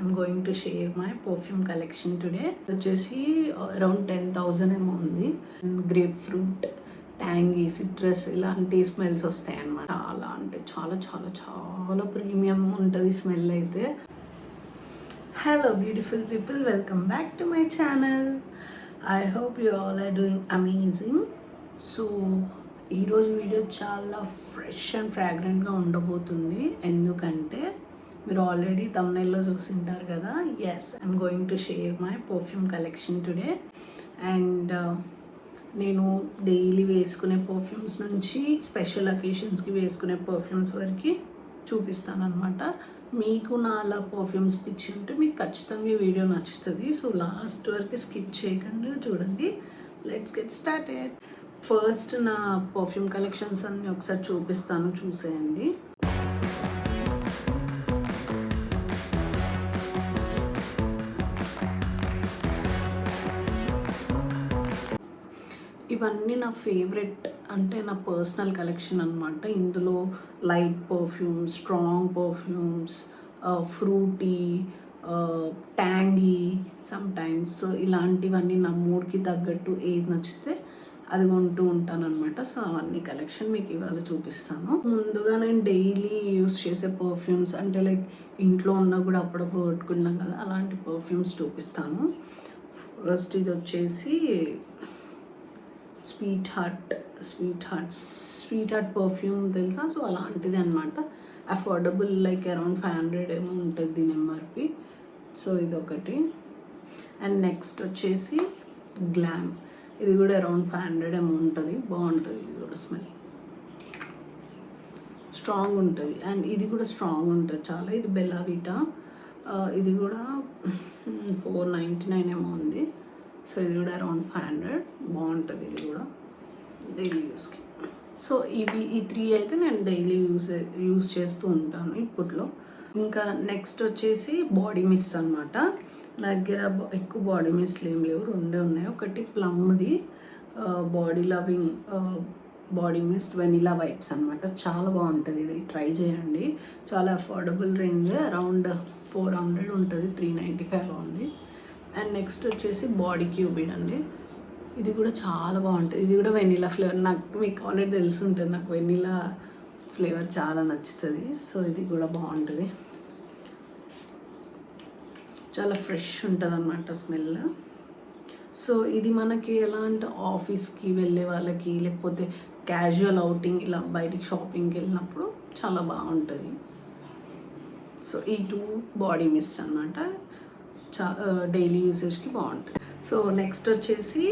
I'm going to share my perfume collection today. వచ్చేసి around 10,000 ఏమో ఉంది. గ్రేప్ ఫ్రూట్, ట్యాంగీ, సిట్రస్ ఇలాంటి smells వస్తాయి అన్నమాట. చాలా అంటే చాలా చాలా చాలా ప్రీమియం ఉంటుంది స్మెల్ అయితే. Hello beautiful people, welcome back to my channel. I hope you all are doing amazing. So ఈరోజు వీడియో చాలా ఫ్రెష్ అండ్ ఫ్రాగ్రెంట్గా ఉండబోతుంది. ఎందుకంటే మీరు ఆల్రెడీ తమ్నైల్లో చూసింటారు కదా. Yes, I'm going to share my perfume collection today. And నేను డైలీ వేసుకునే పర్ఫ్యూమ్స్ నుంచి స్పెషల్ అకేషన్స్కి వేసుకునే పర్ఫ్యూమ్స్ వరకు చూపిస్తాను అనమాట. మీకు నా అలా పర్ఫ్యూమ్స్ పిచ్చి ఉంటే మీకు ఖచ్చితంగా ఈ వీడియో నచ్చుతుంది. సో లాస్ట్ వరకు స్కిప్ చేయకుండా చూడండి. Let's get started. ఫస్ట్ నా పర్ఫ్యూమ్ కలెక్షన్స్ అన్ని ఒకసారి చూపిస్తాను, చూసేయండి. ఇవన్నీ నా ఫేవరెట్, అంటే నా పర్సనల్ కలెక్షన్ అనమాట. ఇందులో light perfumes, strong perfumes, fruity, tangy sometimes. So ఇలాంటివన్నీ నా మూడ్కి తగ్గట్టు ఏది నచ్చితే అది కొంటూ ఉంటాను అనమాట. సో అవన్నీ కలెక్షన్ మీకు ఇవాళ చూపిస్తాను. ముందుగా నేను డైలీ యూస్ చేసే పర్ఫ్యూమ్స్, అంటే లైక్ ఇంట్లో ఉన్నా కూడా అప్పుడప్పుడు కొట్టుకుంటాం కదా, అలాంటి పర్ఫ్యూమ్స్ చూపిస్తాను. ఫస్ట్ ఇది వచ్చేసి స్వీట్ హార్ట్ పర్ఫ్యూమ్ తెలుసా? సో అలాంటిది అనమాట. అఫోర్డబుల్, లైక్ అరౌండ్ 500 ఏమో ఉంటుంది దీని ఎంఆర్పి. సో ఇదొకటి. అండ్ నెక్స్ట్ వచ్చేసి గ్లామ్. ఇది కూడా అరౌండ్ 500 ఏమో ఉంటుంది. బాగుంటుంది ఇది కూడా, స్మెల్ స్ట్రాంగ్ ఉంటుంది. అండ్ ఇది కూడా స్ట్రాంగ్ ఉంటుంది చాలా. ఇది బెల్లా విటా. ఇది కూడా 499 ఏమో ఉంది. సో ఇది కూడా అరౌండ్ 500. బాగుంటుంది ఇది కూడా డైలీ యూస్కి. సో ఈ 3 అయితే నేను డైలీ యూస్ చేస్తూ ఉంటాను ఇప్పట్లో. ఇంకా నెక్స్ట్ వచ్చేసి బాడీ మిస్ట్ అనమాట. నా దగ్గర ఎక్కువ బాడీ మిస్ట్లు ఏం లేవు, 2 ఉన్నాయి. ఒకటి ప్లమ్ది body loving body mist vanilla vibes అనమాట. చాలా బాగుంటుంది, ఇది ట్రై చేయండి. చాలా అఫోర్డబుల్ రేంజ్, అరౌండ్ 400 ఉంటుంది, 395 ఉంది. అండ్ నెక్స్ట్ వచ్చేసి బాడీ క్యూబిడ్ అండి. ఇది కూడా చాలా బాగుంటుంది. ఇది కూడా వెనిలా ఫ్లేవర్. నాకు మీకు ఆల్రెడీ తెలిసి ఉంటుంది, నాకు వెనిలా ఫ్లేవర్ చాలా నచ్చుతుంది. సో ఇది కూడా బాగుంటుంది, చాలా ఫ్రెష్ ఉంటుంది అన్నమాట స్మెల్. సో ఇది మనకి ఎలా అంటే ఆఫీస్కి వెళ్ళే వాళ్ళకి, లేకపోతే క్యాజువల్ అవుటింగ్, ఇలా బయటికి షాపింగ్కి వెళ్ళినప్పుడు చాలా బాగుంటుంది. సో ఈ 2 బాడీ మిస్ట్ అన్నమాట, డైలీ యూసేజ్కి బాగుంటుంది. సో నెక్స్ట్ వచ్చేసి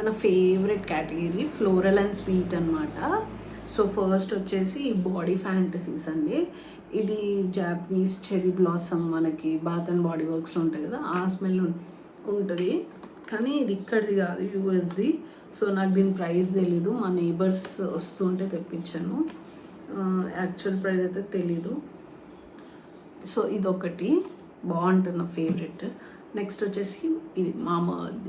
నా favourite category floral and sweet అనమాట. సో ఫస్ట్ వచ్చేసి బాడీ ఫ్యాంటసీస్ అండి. ఇది జాపనీస్ చెరీ బ్లాసమ్, మనకి బాత్ అండ్ బాడీ వర్క్స్లో ఉంటుంది కదా, ఆ స్మెల్ ఉంటుంది. కానీ ఇది ఇక్కడిది కాదు, యూఎస్ది. సో నాకు దీని ప్రైస్ తెలీదు, మా నేబర్స్ వస్తుంటే తెప్పించాను. యాక్చువల్ ప్రైస్ అయితే తెలీదు. సో ఇదొకటి బాగుంటుంది, నా ఫేవరెట్. నెక్స్ట్ వచ్చేసి ఇది మామా ఎర్త్.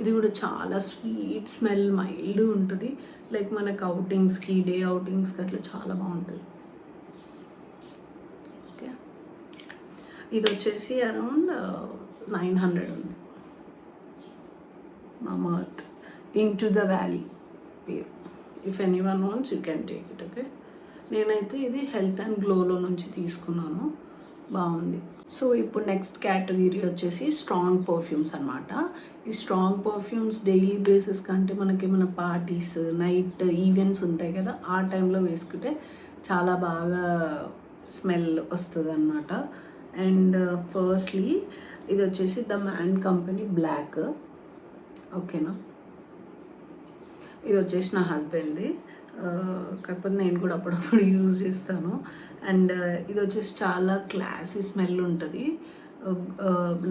ఇది కూడా చాలా స్వీట్ స్మెల్, మైల్డ్ ఉంటుంది. లైక్ మనకు అవుటింగ్స్కి, డే అవుటింగ్స్కి అట్లా చాలా బాగుంటుంది. ఓకే, ఇది వచ్చేసి అరౌండ్ 900 ఉంది. మామా ఎర్త్ ఇంటూ ద వ్యాలీ పేరు. If anyone wants you can take it. Okay, నేనైతే ఇది హెల్త్ అండ్ గ్లోలో నుంచి తీసుకున్నాను, బాగుంది. సో ఇప్పుడు నెక్స్ట్ కేటగిరీ వచ్చేసి స్ట్రాంగ్ పర్ఫ్యూమ్స్ అనమాట. ఈ స్ట్రాంగ్ పర్ఫ్యూమ్స్ డైలీ బేసిస్ కంటే మనకి ఏమైనా పార్టీస్, నైట్ ఈవెంట్స్ ఉంటాయి కదా, ఆ టైంలో వేసుకుంటే చాలా బాగా స్మెల్ వస్తుంది అనమాట. అండ్ ఫస్ట్లీ ఇది వచ్చేసి ద మ్యాన్ కంపెనీ బ్లాక్. ఓకేనా, ఇది వచ్చేసి నా హస్బెండ్ది, కాకపోతే నేను కూడా అప్పుడప్పుడు యూజ్ చేస్తాను. అండ్ ఇది వచ్చేసి చాలా క్లాసీ స్మెల్ ఉంటుంది,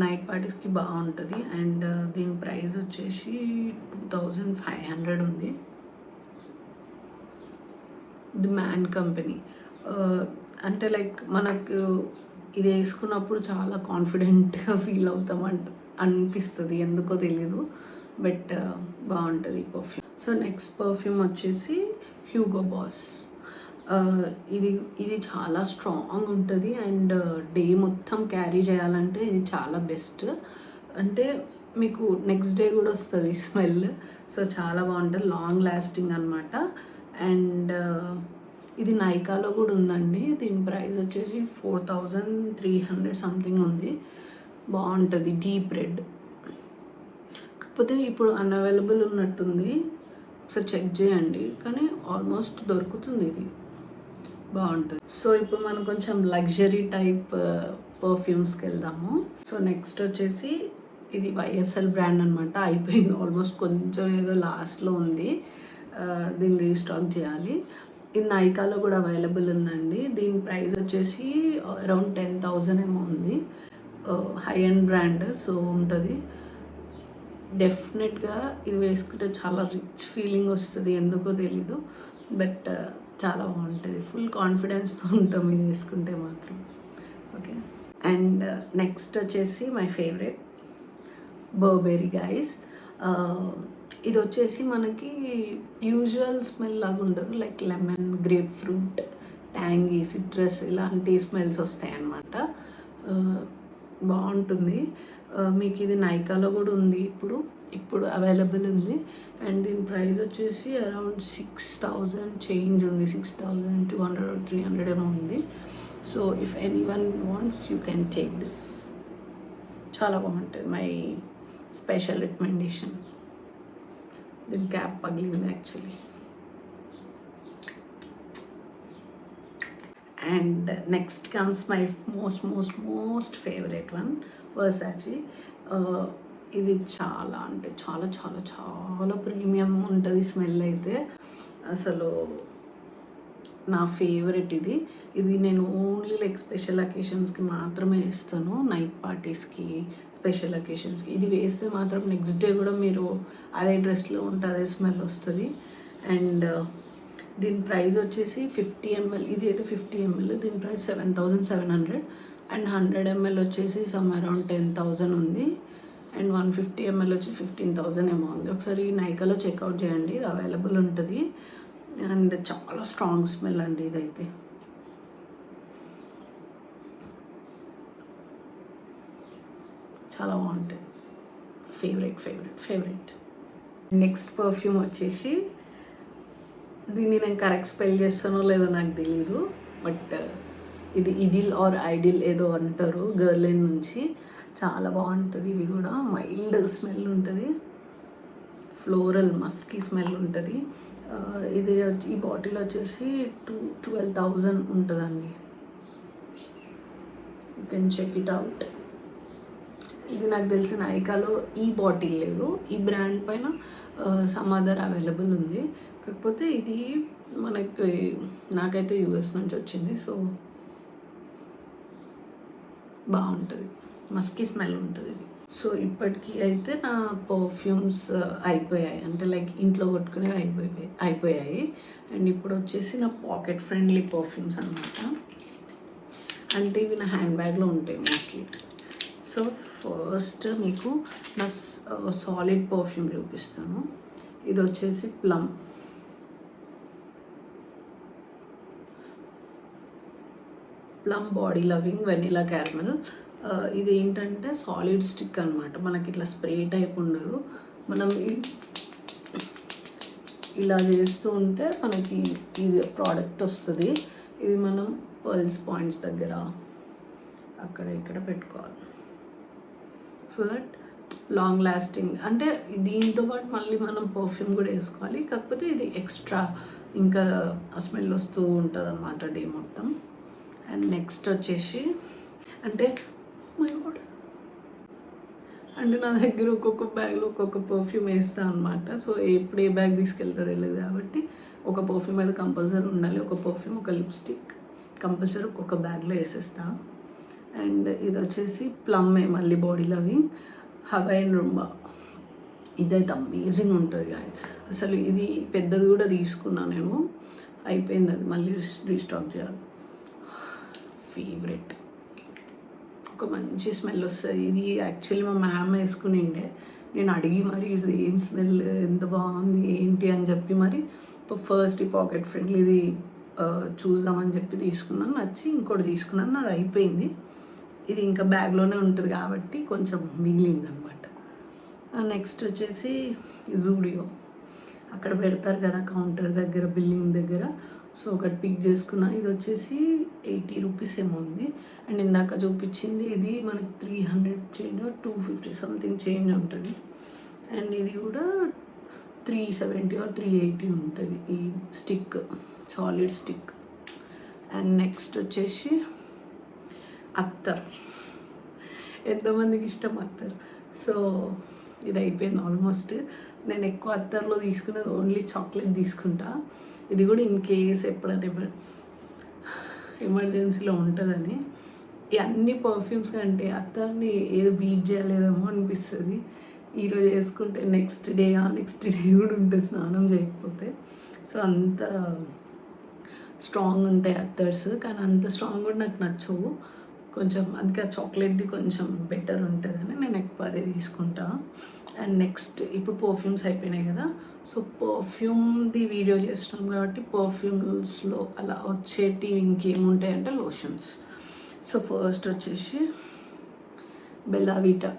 నైట్ పార్టీస్కి బాగుంటుంది. అండ్ దీని ప్రైస్ వచ్చేసి 2500 ఉంది. The man company. అంటే లైక్ మనకు ఇది వేసుకున్నప్పుడు చాలా కాన్ఫిడెంట్గా ఫీల్ అవుతామంట అనిపిస్తుంది, ఎందుకో తెలీదు, బట్ బాగుంటుంది ఈ పర్ఫ్యూమ్. సో నెక్స్ట్ పర్ఫ్యూమ్ వచ్చేసి హ్యూగో బాస్. ఇది ఇది చాలా స్ట్రాంగ్ ఉంటుంది అండ్ డే మొత్తం క్యారీ చేయాలంటే ఇది చాలా బెస్ట్. అంటే మీకు నెక్స్ట్ డే కూడా వస్తుంది స్మెల్. సో చాలా బాగుంటుంది, లాంగ్ లాస్టింగ్ అనమాట. అండ్ ఇది నైకాలో కూడా ఉందండి. దీని ప్రైస్ వచ్చేసి 4300 సంథింగ్ ఉంది. బాగుంటుంది, డీప్ రెడ్. కాకపోతే ఇప్పుడు అన్అవైలబుల్ ఉన్నట్టుంది, ఒకసారి చెక్ చేయండి. కానీ ఆల్మోస్ట్ దొరుకుతుంది, ఇది బాగుంటుంది. సో ఇప్పుడు మనం కొంచెం లగ్జరీ టైప్ పర్ఫ్యూమ్స్కి వెళ్దాము. సో నెక్స్ట్ వచ్చేసి ఇది వైఎస్ఎల్ బ్రాండ్ అనమాట. అయిపోయింది ఆల్మోస్ట్, కొంచెం ఏదో లాస్ట్లో ఉంది. దీన్ని రీస్టాక్ చేయాలి. ఇది నైకాలో కూడా అవైలబుల్ ఉందండి. దీని ప్రైస్ వచ్చేసి అరౌండ్ 10,000 ఏమో ఉంది. హై అండ్ బ్రాండ్ సో ఉంటుంది. డెఫినెట్గా ఇది వేసుకుంటే చాలా రిచ్ ఫీలింగ్ వస్తుంది, ఎందుకో తెలీదు. బట్ చాలా బాగుంటుంది, ఫుల్ కాన్ఫిడెన్స్తో ఉంటాం ఇది వేసుకుంటే మాత్రం. ఓకే. అండ్ నెక్స్ట్ వచ్చేసి మై ఫేవరెట్ బర్బెరీ గైస్. ఇది వచ్చేసి మనకి యూజువల్ స్మెల్ లాగా ఉండదు, like lemon, grape fruit, tangy, citrus ఇలాంటి స్మెల్స్ వస్తాయి అన్నమాట. బాగుంటుంది. మీకు ఇది నైకాలో కూడా ఉంది, ఇప్పుడు అవైలబుల్ ఉంది. అండ్ దీని ప్రైస్ వచ్చేసి అరౌండ్ 6,000 చేంజ్ ఉంది, 6,200 300 ఏమో ఉంది. So if any one wants you can take this. చాలా బాగుంటుంది, మై స్పెషల్ రికమెండేషన్. దీని క్యాప్ పగిలింది actually. And next comes my most favourite one, వర్సాచి. ఇది చాలా అంటే చాలా చాలా చాలా ప్రీమియం ఉంటుంది స్మెల్ అయితే. అసలు నా ఫేవరెట్ ఇది. నేను ఓన్లీ లైక్ స్పెషల్ అకేషన్స్కి మాత్రమే ఇస్తాను, నైట్ పార్టీస్కి, స్పెషల్ అకేషన్స్కి. ఇది వేస్తే మాత్రం నెక్స్ట్ డే కూడా మీరు అదే డ్రెస్లో ఉంటే అదే స్మెల్ వస్తుంది. అండ్ దీని ప్రైస్ వచ్చేసి 50 ml, ఇది అయితే 50 ml. దీని ప్రైస్ 7,700. అండ్ 100 ml వచ్చేసి సమ్ అరౌండ్ 10,000 ఉంది. అండ్ 150 ml వచ్చి 15,000 ఏమో ఉంది. ఒకసారి నైకాలో చెక్అవుట్ చేయండి, ఇది అవైలబుల్ ఉంటుంది. అండ్ చాలా స్ట్రాంగ్ స్మెల్ అండి ఇదైతే. చాలా బాగుంటుంది, ఫేవరెట్. నెక్స్ట్ పర్ఫ్యూమ్ వచ్చేసి, దీన్ని నేను కరెక్ట్ స్పెల్ చేస్తానో లేదో నాకు తెలీదు, బట్ ఇది ఇడిల్ ఆర్ ఐడిల్ ఏదో అంటారు, గర్లిన్ నుంచి. చాలా బాగుంటుంది. ఇది కూడా మైల్డ్ స్మెల్ ఉంటుంది, ఫ్లోరల్ మస్కీ స్మెల్ ఉంటుంది. ఇది ఈ బాటిల్ వచ్చేసి 12,000 ఉంటుందండి. You can check it out. ఇది నాకు తెలిసిన నైకాలో ఈ బాటిల్ లేదు, ఈ బ్రాండ్ పైన సమ్ అదర్ అవైలబుల్ ఉంది. కాకపోతే ఇది నాకైతే యూఎస్ నుంచి వచ్చింది. సో బాగుంటుంది, మస్కీ స్మెల్ ఉంటుంది ఇది. సో ఇప్పటికీ అయితే నా పర్ఫ్యూమ్స్ అయిపోయాయి, అంటే లైక్ ఇంట్లో కొట్టుకునేవి అయిపోయాయి. అండ్ ఇప్పుడు వచ్చేసి నా పాకెట్ ఫ్రెండ్లీ పర్ఫ్యూమ్స్ అనమాట. అంటే ఇవి నా హ్యాండ్ బ్యాగ్లో ఉంటాయి మోస్ట్లీ. సో ఫస్ట్ మీకు నా సాలిడ్ పర్ఫ్యూమ్ చూపిస్తాను. ఇది వచ్చేసి plum body loving vanilla caramel. ఇది ఏంటంటే సాలిడ్ స్టిక్ అనమాట, మనకి ఇట్లా స్ప్రే టైప్ ఉండదు. మనం ఇలా చేస్తూ ఉంటే మనకి ఇది ప్రోడక్ట్ వస్తుంది. ఇది మనం పల్స్ పాయింట్స్ దగ్గర అక్కడ ఇక్కడ పెట్టుకోవాలి, సో దట్ లాంగ్ లాస్టింగ్. అంటే దీంతో పాటు మళ్ళీ మనం పర్ఫ్యూమ్ కూడా వేసుకోవాలి, కాకపోతే ఇది ఎక్స్ట్రా ఇంకా ఆ స్మెల్ వస్తూ ఉంటుంది అన్నమాట డే మొత్తం. అండ్ నెక్స్ట్ వచ్చేసి అంటే నా దగ్గర ఒక్కొక్క బ్యాగ్లో ఒక్కొక్క పర్ఫ్యూమ్ వేస్తాను అనమాట. సో ఎప్పుడు ఏ బ్యాగ్ తీసుకెళ్తా తెలియదు కాబట్టి ఒక పర్ఫ్యూమ్ అయితే కంపల్సరీ ఉండాలి, ఒక పర్ఫ్యూమ్, ఒక లిప్స్టిక్ కంపల్సరీ ఒక్కొక్క బ్యాగ్లో వేసేస్తాను. అండ్ ఇది వచ్చేసి ప్లమ్ మళ్ళీ బాడీ లవింగ్ హవైన్ రుంబా. ఇదైతే అమేజింగ్ ఉంటుంది అసలు. ఇది పెద్దది కూడా తీసుకున్నాను నేను, అయిపోయింది, అది మళ్ళీ రీస్టాక్ చేయాలి. ఫేవరెట్, ఒక మంచి స్మెల్ వస్తుంది. ఇది యాక్చువల్లీ మా మ్యామ్ వేసుకునిండే, నేను అడిగి మరి ఇది ఏం స్మెల్, ఎంత బాగుంది ఏంటి అని చెప్పి మరి ఫస్ట్ ఈ పాకెట్ ఫ్రెండ్లీ ఇది చూద్దామని చెప్పి తీసుకున్నాను, నచ్చి ఇంకోటి తీసుకున్నాను, అది అయిపోయింది. ఇది ఇంకా బ్యాగ్లోనే ఉంటుంది కాబట్టి కొంచెం మిగిలిందనమాట. నెక్స్ట్ వచ్చేసి జూడియో, అక్కడ పెడతారు కదా కౌంటర్ దగ్గర, బిల్లింగ్ దగ్గర. సో ఒకటి పిక్ చేసుకున్నా. ఇది వచ్చేసి 80 రూపీస్ ఏమో ఉంది. అండ్ ఇందాక చూపించింది ఇది మనకి 300 చేంజ్, 250 సంథింగ్ చేంజ్ ఉంటుంది. అండ్ ఇది కూడా 370 or 380 ఉంటుంది ఈ stick, solid stick. And next వచ్చేసి అత్తర్. ఎంతమందికి ఇష్టం అత్తర్. సో ఇది అయిపోయింది ఆల్మోస్ట్. నేను ఎక్కువ అత్తర్లో తీసుకునేది ఓన్లీ చాక్లెట్ తీసుకుంటా. ఇది కూడా ఇన్ కేస్ ఎప్పుడైనా ఎమర్జెన్సీలో ఉంటుందని. ఈ అన్ని పర్ఫ్యూమ్స్ కంటే అత్తర్ని ఏదో బీట్ చేయలేదేమో అనిపిస్తుంది. ఈరోజు వేసుకుంటే నెక్స్ట్ డే కూడా ఉంటుంది స్నానం చేయకపోతే. సో అంత స్ట్రాంగ్ ఉంటాయి అత్తర్స్, కానీ అంత స్ట్రాంగ్ కూడా నాకు నచ్చవు కొంచెం. అందుకే ఆ చాక్లెట్ది కొంచెం బెటర్ ఉంటుందని నేను ఎక్కువ అదే తీసుకుంటా. అండ్ నెక్స్ట్ ఇప్పుడు పర్ఫ్యూమ్స్ అయిపోయినాయి కదా. సో పర్ఫ్యూమ్ది వీడియో చేస్తున్నాం కాబట్టి పర్ఫ్యూమ్స్లో అలా వచ్చేటివి ఇంకేముంటాయంటే లోషన్స్. సో ఫస్ట్ వచ్చేసి బెల్లా వీటా,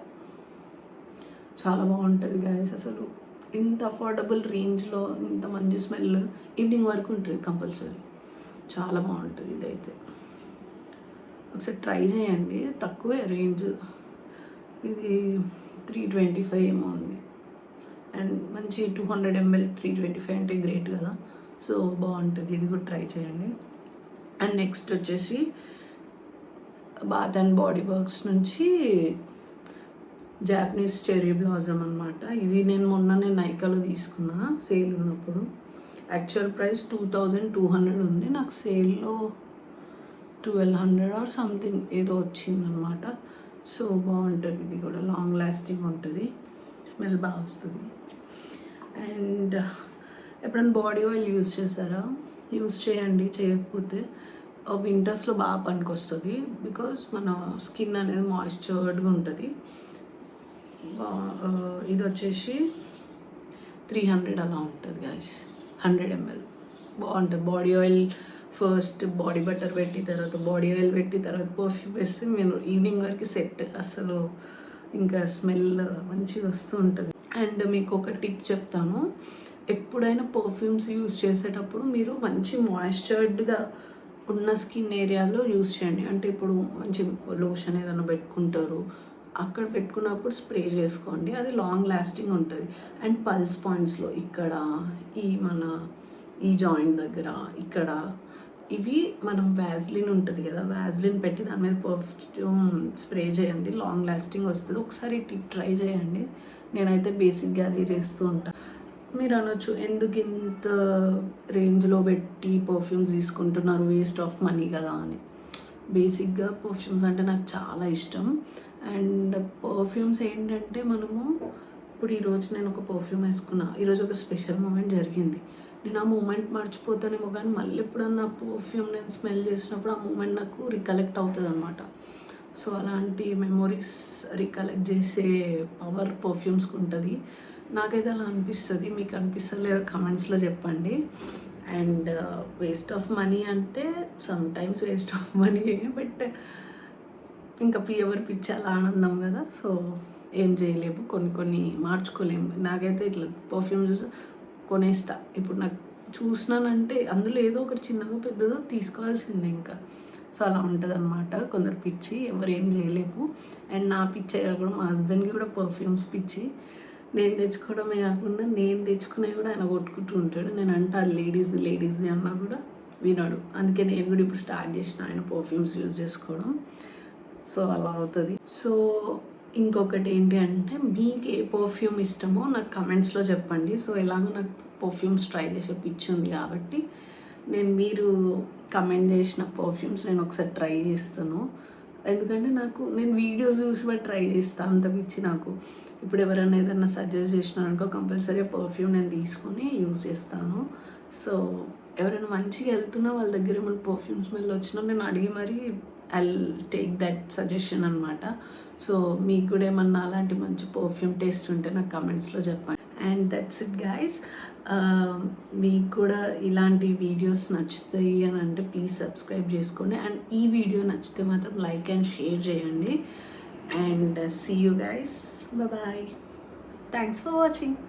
చాలా బాగుంటుంది గైస్. అసలు ఇంత అఫోర్డబుల్ రేంజ్లో ఇంత మంచి స్మెల్ ఈవినింగ్ వరకు ఉంటుంది కంపల్సరీ, చాలా బాగుంటుంది. ఇదైతే ఒకసారి ట్రై చేయండి, తక్కువే రేంజ్. ఇది 325 ఏమో ఉంది. అండ్ మంచి 200 ml 325 అంటే గ్రేట్ కదా. సో బాగుంటుంది, ఇది కూడా ట్రై చేయండి. అండ్ నెక్స్ట్ వచ్చేసి బాత్ అండ్ బాడీ వర్క్స్ నుంచి జాపనీస్ చెర్రీ బ్లాజమ్ అనమాట. ఇది నేను మొన్ననే నైకాలో తీసుకున్నా సేల్ ఉన్నప్పుడు. యాక్చువల్ ప్రైస్ 2200 ఉంది, నాకు సేల్లో 1200 ఆర్ సంథింగ్ ఏదో వచ్చిందనమాట. సో బాగుంటుంది, ఇది కూడా లాంగ్ లాస్టింగ్ ఉంటుంది, స్మెల్ బాగా వస్తుంది. అండ్ ఎప్పుడైనా బాడీ ఆయిల్ యూజ్ చేశారా? యూజ్ చేయండి, చేయకపోతే వింటర్స్లో బాగా పనికొస్తుంది. బికాస్ మన స్కిన్ అనేది మాయిశ్చర్డ్గా ఉంటుంది. ఇది వచ్చేసి 300 అలా ఉంటుంది గైస్, 100 ml. బాగుంటుంది. Body oil first body butter పెట్టి, తర్వాత బాడీ ఆయిల్ పెట్టి, తర్వాత పర్ఫ్యూమ్ వేస్తే మీరు ఈవినింగ్ వరకు సెట్. అసలు ఇంకా స్మెల్ మంచిగా వస్తూ ఉంటుంది. అండ్ మీకు ఒక టిప్ చెప్తాను, ఎప్పుడైనా పర్ఫ్యూమ్స్ యూజ్ చేసేటప్పుడు మీరు మంచి మాయిశ్చర్డ్గా ఉన్న స్కిన్ ఏరియాలో యూజ్ చేయండి. అంటే ఇప్పుడు మంచి లోషన్ ఏదైనా పెట్టుకుంటారు, అక్కడ పెట్టుకున్నప్పుడు స్ప్రే చేసుకోండి, అది లాంగ్ లాస్టింగ్ ఉంటుంది. అండ్ పల్స్ పాయింట్స్లో ఇక్కడ ఈ జాయింట్ దగ్గర ఇక్కడ ఇవి మనం వ్యాజ్లిన్ ఉంటుంది కదా, వ్యాజ్లిన్ పెట్టి దాని మీద పర్ఫ్యూమ్ స్ప్రే చేయండి, లాంగ్ లాస్టింగ్ వస్తుంది. ఒకసారి టిప్ ట్రై చేయండి. నేనైతే బేసిక్గా అది చేస్తూ ఉంటాను. మీరు అనొచ్చు ఎందుకు ఇంత రేంజ్లో పెట్టి పర్ఫ్యూమ్స్ తీసుకుంటున్నారు, వేస్ట్ ఆఫ్ మనీ కదా అని. బేసిక్గా పర్ఫ్యూమ్స్ అంటే నాకు చాలా ఇష్టం. అండ్ పర్ఫ్యూమ్స్ ఏంటంటే మనము ఇప్పుడు ఈరోజు నేను ఒక పర్ఫ్యూమ్ వేసుకున్నా, ఈరోజు ఒక స్పెషల్ మూమెంట్ జరిగింది, నేను ఆ మూమెంట్ మర్చిపోతానేమో, కానీ మళ్ళీ ఎప్పుడన్నా పర్ఫ్యూమ్ నేను స్మెల్ చేసినప్పుడు ఆ మూమెంట్ నాకు రికలెక్ట్ అవుతుంది అనమాట. సో అలాంటి మెమొరీస్ రికలెక్ట్ చేసే పవర్ పర్ఫ్యూమ్స్కి ఉంటుంది. నాకైతే అలా అనిపిస్తుంది, మీకు అనిపిస్తలేదో కమెంట్స్లో చెప్పండి. అండ్ వేస్ట్ ఆఫ్ మనీ అంటే some times waste of money, but ఇంకా ఎవరి పిచ్చి అలా ఆనందం కదా. సో ఏం చేయలేము, కొన్ని మార్చుకోలేము. నాకైతే ఇట్లా పర్ఫ్యూమ్ చూసి కొనేస్తా. ఇప్పుడు నాకు చూసినానంటే అందులో ఏదో ఒకటి చిన్నదో పెద్దదో తీసుకోవాల్సిందే ఇంకా. సో అలా ఉంటుంది అనమాట కొందరు పిచ్చి, ఎవరు ఏం చేయలేము. అండ్ నా పిచ్చి కూడా మా హస్బెండ్కి కూడా పర్ఫ్యూమ్స్ పిచ్చి. నేను తెచ్చుకోవడమే కాకుండా నేను తెచ్చుకునే కూడా ఆయన కొట్టుకుంటూ ఉంటాడు. నేను అంటే లేడీస్ది అన్నా కూడా వినడు. అందుకే నేను కూడా ఇప్పుడు స్టార్ట్ చేసిన ఆయన పర్ఫ్యూమ్స్ యూజ్ చేసుకోవడం. సో అలా అవుతుంది. సో ఇంకొకటి ఏంటి అంటే మీకు ఏ పర్ఫ్యూమ్ ఇష్టమో నాకు కమెంట్స్లో చెప్పండి. సో ఎలాగో నాకు పర్ఫ్యూమ్స్ ట్రై చేసే పిచ్చి ఉంది కాబట్టి మీరు కమెంట్ చేసిన పర్ఫ్యూమ్స్ నేను ఒకసారి ట్రై చేస్తాను. ఎందుకంటే నేను వీడియోస్ చూసి బట్టి ట్రై చేస్తాను, అంత పిచ్చి నాకు. ఇప్పుడు ఎవరైనా ఏదైనా సజెస్ట్ చేసినారనుకో కంపల్సరీ పర్ఫ్యూమ్ నేను తీసుకొని యూజ్ చేస్తాను. సో ఎవరైనా మంచిగా వెళ్తున్నా వాళ్ళ దగ్గర ఏమైనా పర్ఫ్యూమ్ స్మెల్ వచ్చినా నేను అడిగి మరీ ఐల్ టేక్ దట్ సజెషన్ అనమాట. సో మీకు కూడా ఏమన్నా అలాంటి మంచి పర్ఫ్యూమ్ టేస్ట్ ఉంటే నాకు కమెంట్స్లో చెప్పండి. And that's it guys. మీకు కూడా ఇలాంటి వీడియోస్ నచ్చుతాయి అని అంటే ప్లీజ్ సబ్స్క్రైబ్ చేసుకోండి. అండ్ ఈ వీడియో నచ్చితే మాత్రం లైక్ అండ్ షేర్ చేయండి. And see you guys. Bye. Thanks for watching.